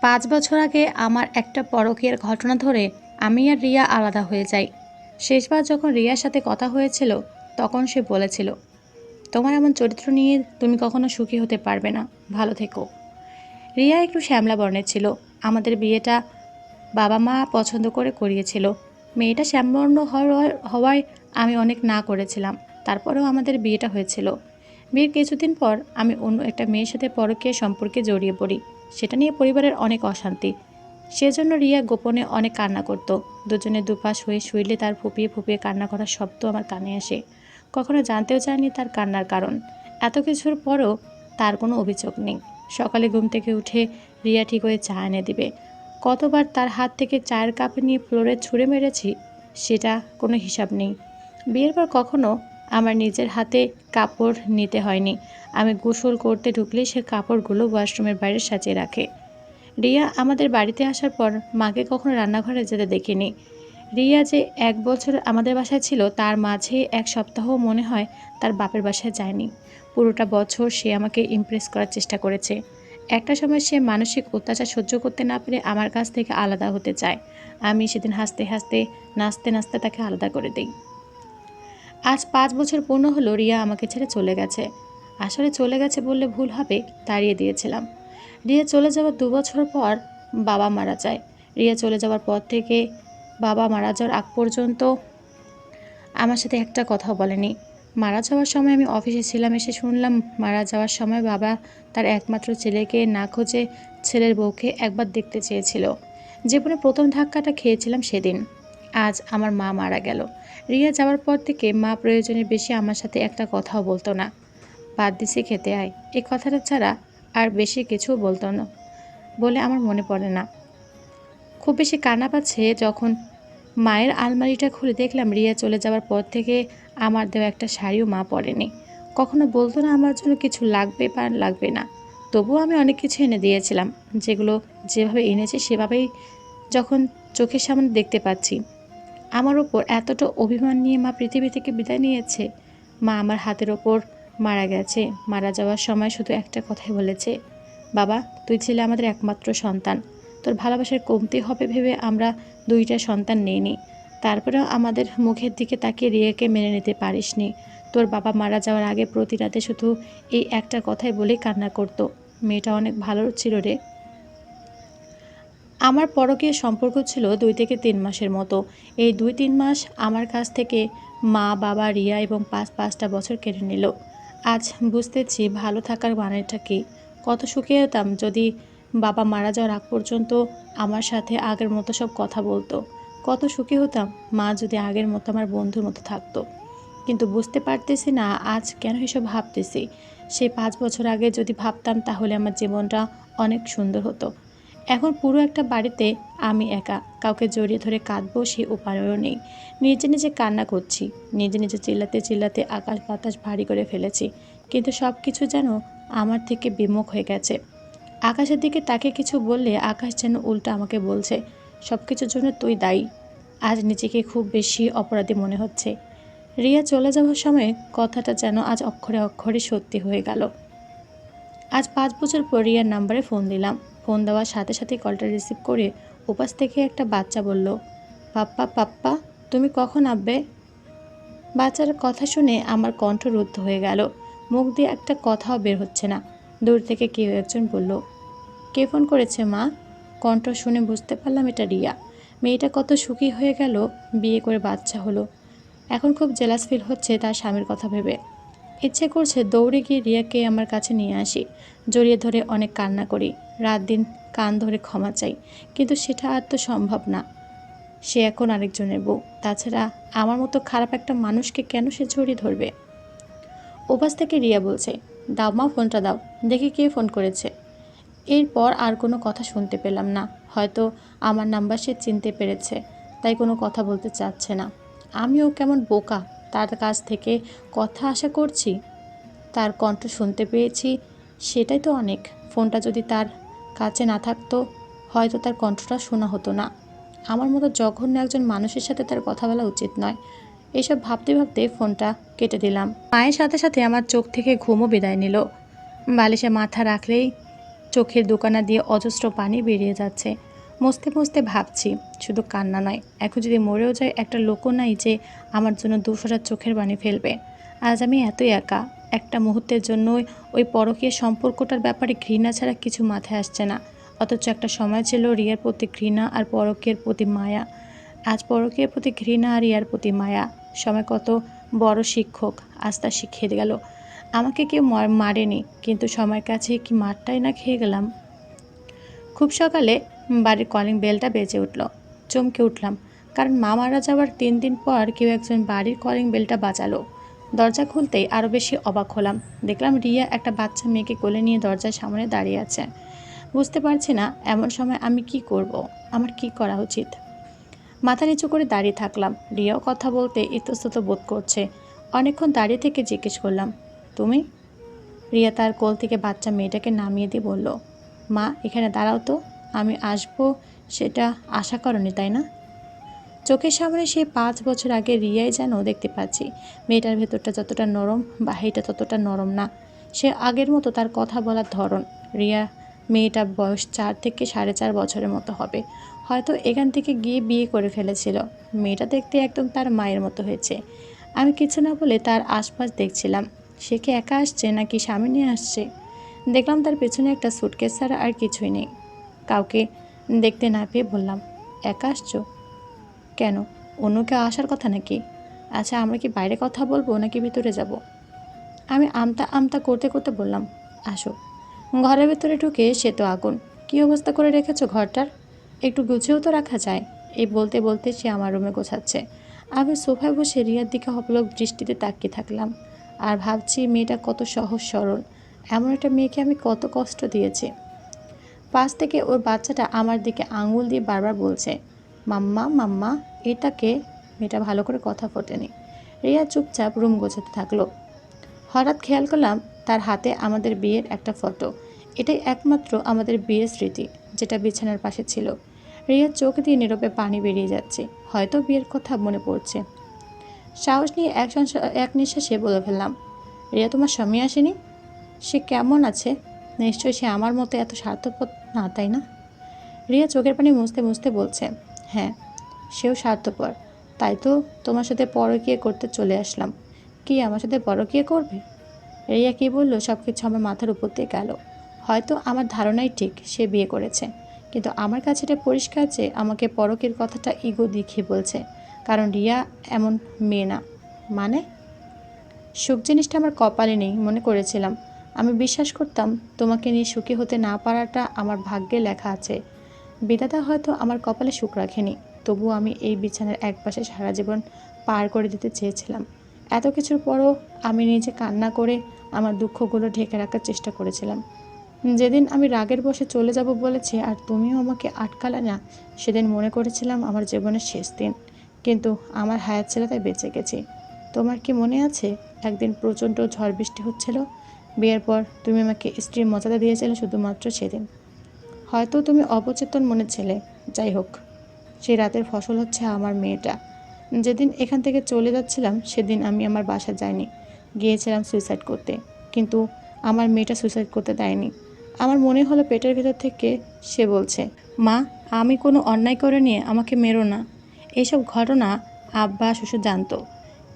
5 বছর আগে আমার একটা পরকীয়ার ঘটনা ধরে আমি আর রিয়া আলাদা হয়ে যাই। শেষবার যখন রিয়ার সাথে কথা হয়েছিল তখন সে বলেছিল, তোমার এমন চরিত্র নিয়ে তুমি কখনো সুখী হতে পারবে না, ভালো থেকো। রিয়া একটু শ্যামলা বর্ণের ছিল। আমাদের বিয়েটা বাবা মা পছন্দ করে করিয়েছিল। মেয়েটা শ্যামবর্ণ হওয়ায় আমি অনেক না করেছিলাম, তারপরেও আমাদের বিয়েটা হয়েছিল। বিয়ের কিছুদিন পর আমি অন্য একটা মেয়ের সাথে পরকীয়া সম্পর্কে জড়িয়ে পড়ি। সেটা নিয়ে পরিবারের অনেক অশান্তি। সেজন্য রিয়া গোপনে অনেক কান্না করত। দুজনে দুপাশ হয়ে শুইলে তার ফুপিয়ে ফুপিয়ে কান্না করার শব্দ আমার কানে আসে। কখনো জানতেও চায়নি তার কান্নার কারণ। এত কিছুর পরও তার কোনো অভিযোগ নেই। সকালে ঘুম থেকে উঠে রিয়া ঠিক হয়ে চা এনে দিবে। কতবার তার হাত থেকে চায়ের কাপ নিয়ে ফ্লোরে ছুঁড়ে মেরেছি সেটা কোনো হিসাব নেই। বিয়ের পর কখনো আমার নিজের হাতে কাপড় নিতে হয়নি। আমি গোসল করতে ঢুকলেই সে কাপড়গুলো ওয়াশরুমের বাইরে সাজিয়ে রাখে। রিয়া আমাদের বাড়িতে আসার পর মাকে কখনো রান্নাঘরে যেতে দেখিনি। রিয়া যে 1 বছর আমাদের বাসায় ছিল তার মাঝে 1 সপ্তাহ মনে হয় তার বাপের বাসায় যায়নি। পুরোটা বছর সে আমাকে ইমপ্রেস করার চেষ্টা করেছে। একটা সময় সে মানসিক অত্যাচার সহ্য করতে না পেরে আমার কাছ থেকে আলাদা হতে চায়। আমি সেদিন হাসতে হাসতে নাচতে নাচতে তাকে আলাদা করে দিই। আজ 5 বছর পূর্ণ হলো রিয়া আমাকে ছেড়ে চলে গেছে। আসলে চলে গেছে বললে ভুল হবে, তাড়িয়ে দিয়েছিলাম। রিয়া চলে যাওয়ার 2 বছর পর বাবা মারা যায়। রিয়া চলে যাওয়ার পর থেকে বাবা মারা যাওয়ার আগ পর্যন্ত আমার সাথে একটা কথাও বলেনি। মারা যাওয়ার সময় আমি অফিসে ছিলাম, এসে শুনলাম মারা যাওয়ার সময় বাবা তার একমাত্র ছেলেকে না খুঁজে ছেলের বউকে একবার দেখতে চেয়েছিল। জীবনে প্রথম ধাক্কাটা খেয়েছিলাম সেদিন। আজ আমার মা মারা গেল। রিয়া যাওয়ার পর থেকে মা প্রয়োজনের বেশি আমার সাথে একটা কথাও বলতো না। বাদ দিছি খেতে আয়, এই কথাটা ছাড়া আর বেশি কিছু বলতো না বলে আমার মনে পড়ে না। খুব বেশি কান্না পাচ্ছে যখন মায়ের আলমারিটা খুলে দেখলাম রিয়া চলে যাওয়ার পর থেকে আমার দেওয়া একটা শাড়িও মা পরেনি। কখনো বলতো না আমার জন্য কিছু লাগবে বা লাগবে না। তবুও আমি অনেক কিছু এনে দিয়েছিলাম, যেগুলো যেভাবে এনেছি সেভাবেই যখন চোখের সামনে দেখতে পাচ্ছি। আমার ওপর এতটা অভিমান নিয়ে মা পৃথিবী থেকে বিদায় নিয়েছে। মা আমার হাতের ওপর মারা গেছে। মারা যাওয়ার সময় শুধু একটা কথাই বলেছে, বাবা তুই ছিলে আমাদের একমাত্র সন্তান, তোর ভালোবাসার কমতি হবে ভেবে আমরা 2টা সন্তান নেইনি। তারপরেও আমাদের মুখের দিকে তাকিয়ে রিয়াকে মেনে নিতে পারিসনি। তোর বাবা মারা যাওয়ার আগে প্রতি রাতে শুধু এই একটা কথাই বলেই কান্না করতো, মেয়েটা অনেক ভালো ছিল রে। আমার পরকীয়া সম্পর্ক ছিল 2 থেকে 3 মাসের মতো। এই 2-3 মাস আমার কাছ থেকে মা বাবা রিয়া এবং 5-5টা বছর কেড়ে নিল। আজ বুঝতেছি ভালো থাকার মানেটা কি। কত সুখী হতাম যদি বাবা মারা যাওয়ার আগ পর্যন্ত আমার সাথে আগের মতো সব কথা বলতো। কত সুখী হতাম মা যদি আগের মতো আমার বন্ধুর মতো থাকতো। কিন্তু বুঝতে পারতেছি না আজ কেন এসব ভাবতেছি। সেই 5 বছর আগে যদি ভাবতাম তাহলে আমার জীবনটা অনেক সুন্দর হতো। এখন পুরো একটা বাড়িতে আমি একা, কাউকে জড়িয়ে ধরে কাঁদবো সেই উপায়ও নেই। নিজে নিজে কান্না করছি, নিজে নিজে চিল্লাতে চিল্লাতে আকাশ বাতাস ভারী করে ফেলেছি। কিন্তু সব কিছু যেন আমার থেকে বিমুখ হয়ে গেছে। আকাশের দিকে তাকে কিছু বললে আকাশ যেন উল্টো আমাকে বলছে, সব কিছুর জন্য তুই দায়ী। আজ নিজেকে খুব বেশি অপরাধী মনে হচ্ছে। রিয়া চলে যাওয়ার সময় কথাটা যেন আজ অক্ষরে অক্ষরে সত্যি হয়ে গেল। আজ 5 বছর পর রিয়ার নাম্বারে ফোন দিলাম। ফোন দেওয়ার সাথে সাথে কলটা রিসিভ করে ওপাশ থেকে একটা বাচ্চা বলল, পাপ্পা পাপ্পা তুমি কখন আসবে? বাচ্চার কথা শুনে আমার কণ্ঠ রুদ্ধ হয়ে গেল। মুখ দিয়ে একটা কথাও বের হচ্ছে না। দূর থেকে কেউ একজন বলল, কে ফোন করেছে মা? কণ্ঠ শুনে বুঝতে পারলাম এটা রিয়া। মেয়েটা কত সুখী হয়ে গেল, বিয়ে করে বাচ্চা হলো। এখন খুব জেলাস ফিল হচ্ছে তার স্বামীর কথা ভেবে। ইচ্ছে করছে দৌড়ে গিয়ে রিয়াকে আমার কাছে নিয়ে আসি, জড়িয়ে ধরে অনেক কান্না করি, রাত দিন কান ধরে ক্ষমা চাই। কিন্তু সেটা আর তো সম্ভব না। সে এখন আরেকজনের বউ। তাছাড়া আমার মতো খারাপ একটা মানুষকে কেন সে জড়িয়ে ধরবে? ওপাশ থেকে রিয়া বলছে, দাও মা ফোনটা দাও, দেখি কে ফোন করেছে। এরপর আর কোনো কথা শুনতে পেলাম না। হয়তো আমার নাম্বার সে চিনতে পেরেছে, তাই কোনো কথা বলতে চাচ্ছে না। আমিও কেমন বোকা, তার কাছ থেকে কথা আশা করছি। তার কণ্ঠ শুনতে পেয়েছি, সেটাই তো অনেক। ফোনটা যদি তার কাছে না থাকতো হয়তো তার কণ্ঠটা শোনা হতো না। আমার মতো জঘন্য একজন মানুষের সাথে তার কথা বলা উচিত নয়। এইসব ভাবতে ভাবতে ফোনটা কেটে দিলাম। মায়ের সাথে সাথে আমার চোখ থেকে ঘুমও বিদায় নিল। বালিশে মাথা রাখলেই চোখের দোকানা দিয়ে অজস্র পানি বেরিয়ে যাচ্ছে। মুছতে মুছতে ভাবছি, শুধু কান্না নয়, এখন যদি মরেও যায় একটা লোকও নাই যে আমার জন্য দুফোঁটা চোখের পানি ফেলবে। আজ আমি এতই একা, একটা মুহূর্তের জন্য ওই পরকীয় সম্পর্কটার ব্যাপারে ঘৃণা ছাড়া কিছু মাথায় আসছে না। অথচ একটা সময় ছিল রিয়ার প্রতি ঘৃণা আর পরকীয়ের প্রতি মায়া। আজ পরকীয়ের প্রতি ঘৃণা আর রিয়ার প্রতি মায়া। সময় কত বড় শিক্ষক, আজ তা শিখিয়ে গেল। আমাকে কেউ মারেনি, কিন্তু সময়ের কাছে কি মারটাই না খেয়ে গেলাম। খুব সকালে বাড়ির কলিং বেলটা বেজে উঠল। চমকে উঠলাম, কারণ মা মারা যাওয়ার 3 দিন পর কেউ একজন বাড়ির কলিং বেলটা বাজালো। দরজা খুলতেই আরও বেশি অবাক হলাম। দেখলাম রিয়া একটা বাচ্চা মেয়েকে কোলে নিয়ে দরজার সামনে দাঁড়িয়ে আছে। বুঝতে পারছি না এমন সময় আমি কি করব, আমার কি করা উচিত। মাথা নিচু করে দাঁড়িয়ে থাকলাম। রিয়াও কথা বলতে ইতস্তত বোধ করছে। অনেকক্ষণ দাঁড়িয়ে থেকে জিজ্ঞেস করলাম, তুমি? রিয়া তার কোল থেকে বাচ্চা মেয়েটাকে নামিয়ে দিয়ে বলল, মা এখানে দাঁড়াও তো, আমি আসবো সেটা আশা করনি তাই না? চোখের সামনে সেই 5 বছর আগে রিয়াই যেন দেখতে পাচ্ছি। মেয়েটার ভেতরটা যতটা নরম, বাহিরটা ততটা নরম না। সে আগের মতো, তার কথা বলার ধরন। রিয়া মেয়েটা বয়স 4 থেকে 4.5 বছরের মতো হবে। হয়তো এখান থেকে গিয়ে বিয়ে করে ফেলেছিল। মেয়েটা দেখতে একদম তার মায়ের মতো হয়েছে। আমি কিছু না বলে তার আশপাশ দেখছিলাম। সে কি একা আসছে নাকি স্বামী নিয়ে আসছে? দেখলাম তার পেছনে একটা সুটকেস ছাড়া আর কিছুই নেই। কাউকে দেখতে না পেয়ে বললাম, একা আসছো কেন? অন্য কেউ আসার কথা নাকি? আচ্ছা, আমরা কি বাইরে কথা বলবো নাকি ভিতরে যাব? আমি আমতা আমতা করতে করতে বললাম, আসো। ঘরের ভেতরে ঢুকে সে তো আগুন। কী অবস্থা করে রেখেছো ঘরটার? একটু গুছিয়েও তো রাখা যায়। এই বলতে বলতে সে আমার রুমে গোছাচ্ছে। আমি সোফায় বসে রিয়ার দিকে অপলক দৃষ্টিতে তাকিয়ে থাকলাম। আর ভাবছি মেয়েটা কত সহজ সরল। এমন একটা মেয়েকে আমি কত কষ্ট দিয়েছি। পাশ থেকে ওর বাচ্চাটা আমার দিকে আঙুল দিয়ে বারবার বলছে, মাম্মা মাম্মা। এটাকে মেয়েটা ভালো করে কথা ফোটেনি। রিয়া চুপচাপ রুম গোছাতে থাকলো। হঠাৎ খেয়াল করলাম তার হাতে আমাদের বিয়ের একটা ফটো। এটাই একমাত্র আমাদের বিয়ের স্মৃতি, যেটা বিছানার পাশে ছিল। রিয়ার চোখ দিয়ে নীরবে পানি বেরিয়ে যাচ্ছে। হয়তো বিয়ের কথা মনে পড়ছে। সাহস নিয়ে এক নিঃশ্বাসে বলে ফেললাম, রিয়া তোমার স্বামী আসেনি? সে কেমন আছে? নিশ্চয়ই সে আমার মতো এত স্বার্থপর না, তাই না? রিয়া চোখের পানি মুছতে মুছতে বলছে, হ্যাঁ, সেও স্বার্থপর। তাই তো তোমার সাথে পরকীয়া করতে চলে আসলাম। কি আমার সাথে পরকীয়া করবে? রিয়া কী বললো সব কিছু আমার মাথার উপর দিয়ে গেল। হয়তো আমার ধারণাই ঠিক, সে বিয়ে করেছে। কিন্তু আমার কাছে এটা পরিষ্কার যে আমাকে পরকের কথাটা ইগো দেখিয়ে বলছে। কারণ রিয়া এমন মেয়ে না। মানে সুখ জিনিসটা আমার কপালে নেই মনে করেছিলাম। আমি বিশ্বাস করতাম তোমাকে নিয়ে সুখী হতে না পারাটা আমার ভাগ্যে লেখা আছে। বিধাতা হয়তো আমার কপালে সুখ রাখেনি। তবুও আমি এই বিছানার একপাশে সারা জীবন পার করে দিতে চেয়েছিলাম। এত কিছুর পরও আমি নিজে কান্না করে আমার দুঃখগুলো ঢেকে রাখার চেষ্টা করেছিলাম। যেদিন আমি রাগের বশে চলে যাব বলেছি আর তুমিও আমাকে আটকালে না, সেদিন মনে করেছিলাম আমার জীবনের শেষ দিন। কিন্তু আমার হায়াত ছিল তাই বেঁচে গেছি। তোমার কি মনে আছে একদিন প্রচণ্ড ঝড় বৃষ্টি হচ্ছিল? বিয়ের পর তুমি আমাকে স্ত্রীর মর্যাদা দিয়েছিলে শুধুমাত্র সেদিন। হয়তো তুমি অবচেতন মনে ছিলে। যাই হোক, সেই রাতের ফসল হচ্ছে আমার মেয়েটা। যেদিন এখান থেকে চলে যাচ্ছিলাম সেদিন আমি আমার বাসা যাইনি, গিয়েছিলাম সুইসাইড করতে। কিন্তু আমার মেয়েটা সুইসাইড করতে দেয়নি। আমার মনে হলো পেটের ভেতর থেকে সে বলছে, মা আমি কোনো অন্যায় করে নিয়ে আমাকে মেরো না। এইসব ঘটনা আব্বা শ্বশুর জানতো,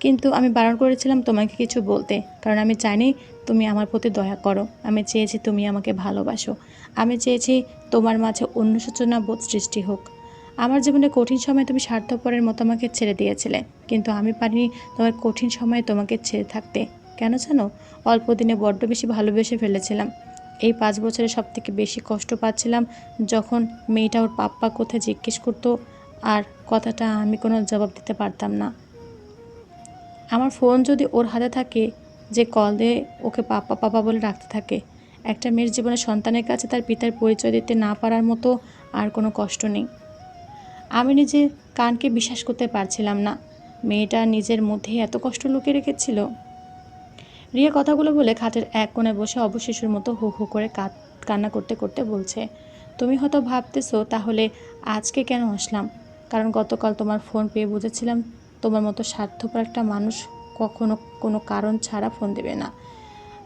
কিন্তু আমি বারণ করেছিলাম তোমাকে কিছু বলতে, কারণ আমি জানি তুমি আমার প্রতি দয়া করো। আমি চেয়েছি তুমি আমাকে ভালোবাসো। আমি চেয়েছি তোমার মাঝে অনুশোচনা বোধ সৃষ্টি হোক। আমার জীবনে কঠিন সময় তুমি স্বার্থপরের মতো আমাকে ছেড়ে দিয়েছিলে, কিন্তু আমি পারিনি তোমার কঠিন সময়ে তোমাকে ছেড়ে থাকতে। কেন জানো? অল্প দিনে বড্ড বেশি ভালোবেসে ফেলেছিলাম। এই 5 বছরে সবথেকে বেশি কষ্ট পাচ্ছিলাম যখন মেয়েটা ওর পাপ্পা কোথায় জিজ্ঞেস করতো, আর কথাটা আমি কোনো জবাব দিতে পারতাম না। আমার ফোন যদি ওর হাতে থাকে, যে কল দিয়ে ওকে পাপা পাপা বলে ডাকতে থাকে। একটা মেয়ের জীবনে সন্তানের কাছে তার পিতার পরিচয় দিতে না পারার মতো আর কোনো কষ্ট নেই। আমি নিজে কানকে বিশ্বাস করতে পারছিলাম না। মেয়েটা নিজের মধ্যে এত কষ্ট লুকিয়ে রেখেছিল। রিয়া কথাগুলো বলে খাটের এক কোণে বসে অবশিশুর মতো হু হু করে কান্না করতে করতে বলছে, তুমি হয়তো ভাবতেছো তাহলে আজকে কেন আসলাম? কারণ গতকাল তোমার ফোন পেয়ে বুঝেছিলাম তোমার মতো স্বার্থপর একটা মানুষ কখনো কোনো কারণ ছাড়া ফোন দেবে না।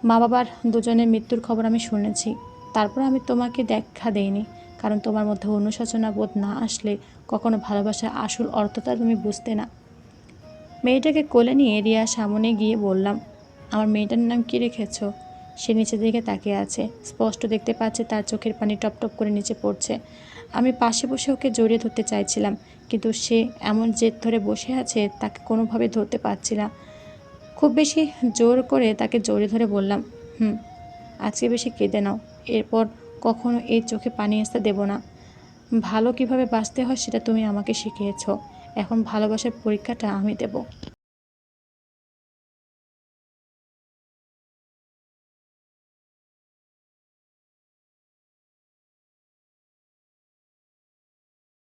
মা বাবার দুজনের মৃত্যুর খবর আমি শুনেছি। তারপর আমি তোমাকে দেখা দেইনি, কারণ তোমার মধ্যে অনুশোচনা বোধ না আসলে কখনো ভালোবাসার আসল অর্থটা তুমি বুঝতে না। মেয়েটাকে কোলে নিয়ে রিয়ার সামনে গিয়ে বললাম, আমার মেয়েটার নাম কি রেখেছো? সে নিচের দিকে তাকিয়ে আছে, স্পষ্ট দেখতে পাচ্ছে তার চোখের পানি টপ টপ করে নিচে পড়ছে। আমি পাশে বসে ওকে জড়িয়ে ধরতে চাইছিলাম, কিন্তু সে এমন জেদ ধরে বসে আছে, তাকে কোনোভাবে ধরতে পারছি না। খুব বেশি জোর করে তাকে জড়িয়ে ধরে বললাম, আজকে বেশি কেঁদে নাও, এরপর কখনো এই চোখে পানি আসতে দেব না। ভালো কিভাবে বাঁচতে হয় সেটা তুমি আমাকে শিখিয়েছ, এখন ভালোবাসার পরীক্ষাটা আমি দেব।